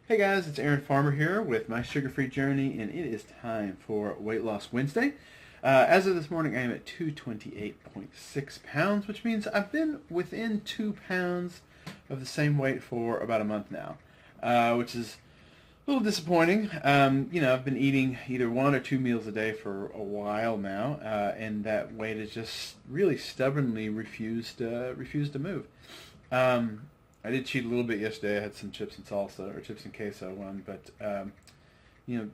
Hey guys, it's Aaron Farmer here with my sugar-free journey, and it is time for Weight Loss Wednesday. As of this morning, I am at 228.6 pounds, which means I've been within 2 pounds of the same weight for about a month now, which is a little disappointing. I've been eating either 1 or 2 meals a day for a while now, and that weight has just really stubbornly refused to move. I did cheat a little bit yesterday. I had some chips and salsa, or chips and queso one, you know,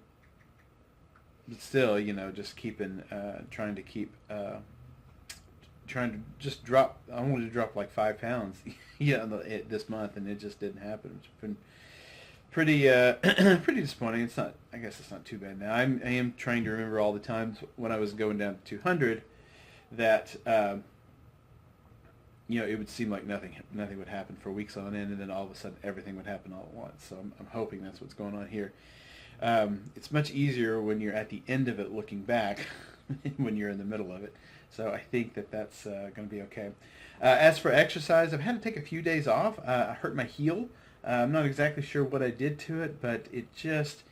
but still, just trying to keep, trying to just drop. I wanted to drop like 5 pounds, this month, and it just didn't happen. It's been pretty, pretty disappointing. It's not. I guess it's not too bad now. I am trying to remember all the times when I was going down to 200 that. It would seem like nothing would happen for weeks on end, and then all of a sudden everything would happen all at once. So I'm hoping that's what's going on here. It's much easier when you're at the end of it looking back when you're in the middle of it. So I think that's going to be okay. As for exercise, I've had to take a few days off. I hurt my heel. I'm not exactly sure what I did to it, but it just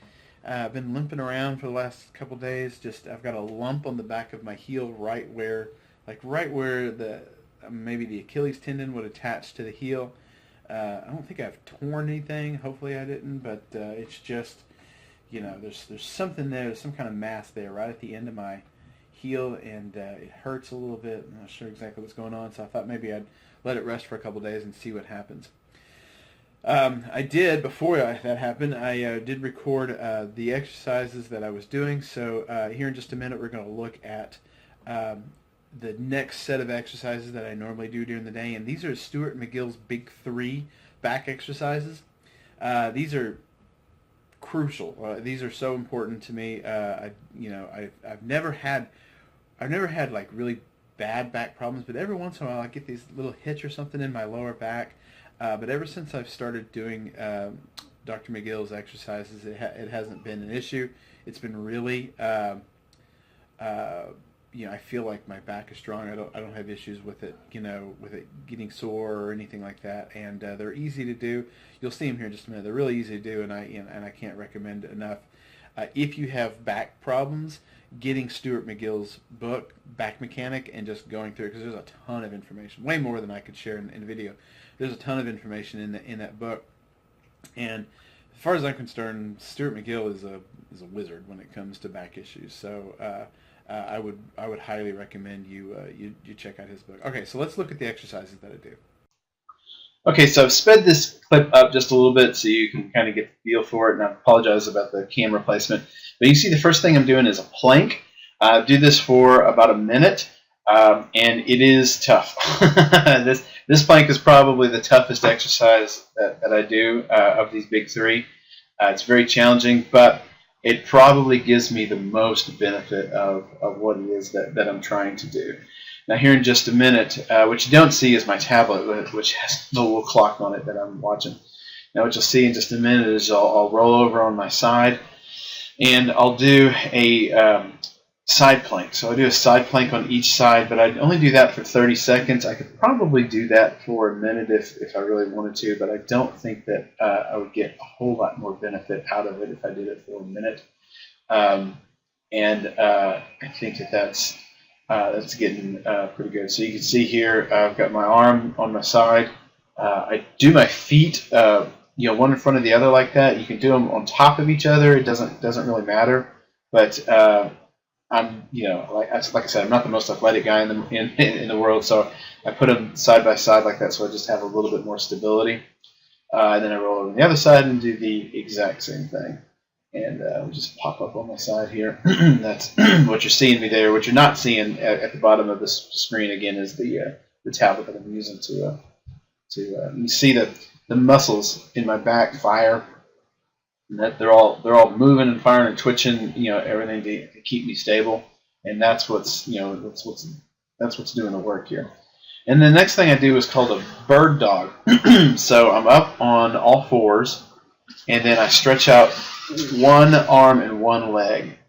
I've been limping around for the last couple days. I've got a lump on the back of my heel right where maybe the Achilles tendon would attach to the heel. I don't think I've torn anything. Hopefully I didn't, but it's just, there's something there. There's some kind of mass there right at the end of my heel, and it hurts a little bit. I'm not sure exactly what's going on, so I thought maybe I'd let it rest for a couple days and see what happens. Before that happened, I did record the exercises that I was doing, so here in just a minute we're going to look at the next set of exercises that I normally do during the day, and these are Stuart McGill's Big 3 back exercises. These are crucial. These are so important to me. I've never had like really bad back problems, but every once in a while I get these little hitch or something in my lower back. But ever since I've started doing Dr. McGill's exercises, it hasn't been an issue. It's been really I feel like my back is strong. I don't have issues with it, with it getting sore or anything like that. And they're easy to do. You'll see them here in just a minute. They're really easy to do, and I can't recommend it enough. If you have back problems, getting Stuart McGill's book, Back Mechanic, and just going through it, because there's a ton of information, way more than I could share in video. There's a ton of information in that book, and as far as I'm concerned, Stuart McGill is a wizard when it comes to back issues. So I would highly recommend you check out his book. Okay, so let's look at the exercises that I do. Okay, so I've sped this clip up just a little bit so you can kind of get the feel for it, and I apologize about the camera placement. But you see the first thing I'm doing is a plank. I do this for about a minute, and it is tough. This plank is probably the toughest exercise that I do of these big 3. It's very challenging, but it probably gives me the most benefit of what it is that I'm trying to do. Now here in just a minute, what you don't see is my tablet, which has the little clock on it that I'm watching. Now what you'll see in just a minute is I'll roll over on my side, and I'll do a side plank. So I do a side plank on each side, but I only do that for 30 seconds. I could probably do that for a minute if I really wanted to, but I don't think that I would get a whole lot more benefit out of it if I did it for a minute. I think that's getting pretty good. So you can see here I've got my arm on my side. I do my feet one in front of the other like that. You can do them on top of each other. It doesn't really matter, but I'm, like I said, I'm not the most athletic guy in the world, so I put them side by side like that, so I just have a little bit more stability. And then I roll over on the other side and do the exact same thing. And we'll just pop up on my side here. That's what you're seeing me there. What you're not seeing at the bottom of the screen again is the tablet that I'm using to you see the muscles in my back fire. And that they're all moving and firing and twitching, everything to keep me stable, and that's what's doing the work here. And the next thing I do is called a bird dog. So I'm up on all fours, and then I stretch out one arm and one leg.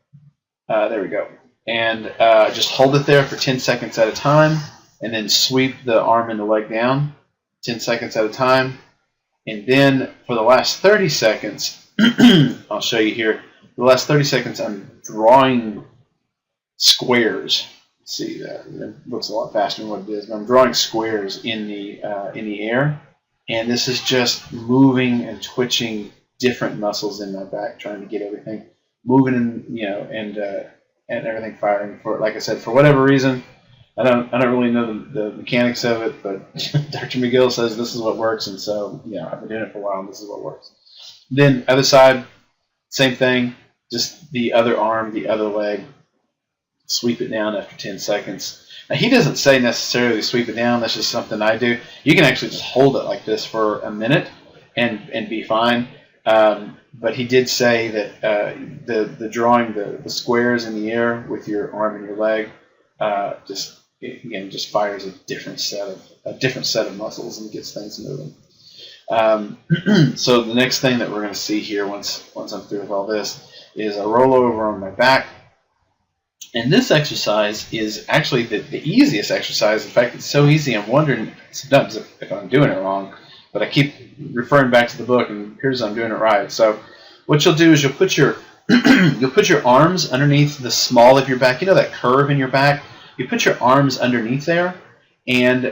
There we go, and just hold it there for 10 seconds at a time, and then sweep the arm and the leg down 10 seconds at a time. And then for the last 30 seconds, I'll show you here. The last 30 seconds, I'm drawing squares. Let's see, it looks a lot faster than what it is. But I'm drawing squares in the air, and this is just moving and twitching different muscles in my back, trying to get everything moving, and everything firing. For, like I said, for whatever reason, I don't really know the mechanics of it, but Dr. McGill says this is what works, and so I've been doing it for a while, and this is what works. Then other side, same thing, just the other arm, the other leg, sweep it down after 10 seconds. Now he doesn't say necessarily sweep it down, that's just something I do. You can actually just hold it like this for a minute and be fine. But he did say that the drawing the squares in the air with your arm and your leg just fires a different set of muscles and gets things moving. So the next thing that we're going to see here once I'm through with all this is a roll over on my back. And this exercise is actually the easiest exercise. In fact, it's so easy I'm wondering sometimes if I'm doing it wrong, but I keep referring back to the book and here's I'm doing it right. So what you'll do is you'll put your arms underneath the small of your back. You know that curve in your back? You put your arms underneath there, and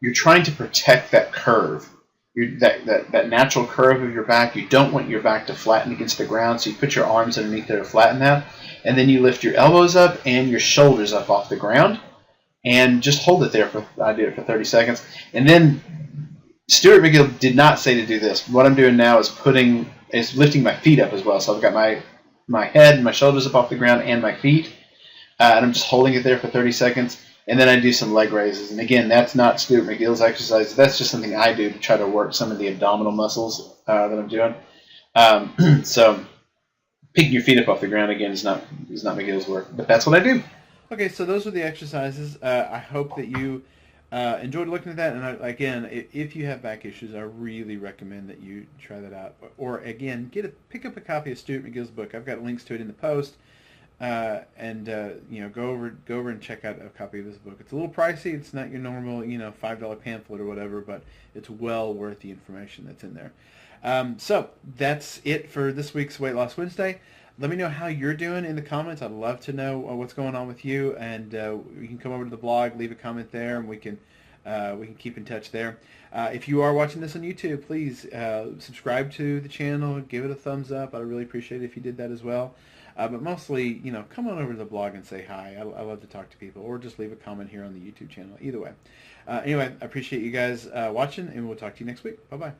you're trying to protect that curve. That natural curve of your back. You don't want your back to flatten against the ground, so you put your arms underneath there to flatten that, and then you lift your elbows up and your shoulders up off the ground, and just hold it there I do it for 30 seconds. And then Stuart McGill did not say to do this. What I'm doing now is lifting my feet up as well. So I've got my head and my shoulders up off the ground and my feet, and I'm just holding it there for 30 seconds. And then I do some leg raises. And again, that's not Stuart McGill's exercise. That's just something I do to try to work some of the abdominal muscles that I'm doing. So picking your feet up off the ground, again, is not McGill's work. But that's what I do. Okay, so those are the exercises. I hope that you enjoyed looking at that. And again, if you have back issues, I really recommend that you try that out. Or again, pick up a copy of Stuart McGill's book. I've got links to it in the post. And go over and check out a copy of this book. It's a little pricey. It's not your normal $5 pamphlet or whatever, but it's well worth the information that's in there. So that's it for this week's Weight Loss Wednesday. Let me know how you're doing in the comments. I'd love to know what's going on with you, and you can come over to the blog, leave a comment there, and we can keep in touch there. If you are watching this on YouTube, please subscribe to the channel, give it a thumbs up. I'd really appreciate it if you did that as well. But mostly, come on over to the blog and say hi. I love to talk to people, or just leave a comment here on the YouTube channel. Either way. Anyway, I appreciate you guys watching, and we'll talk to you next week. Bye-bye.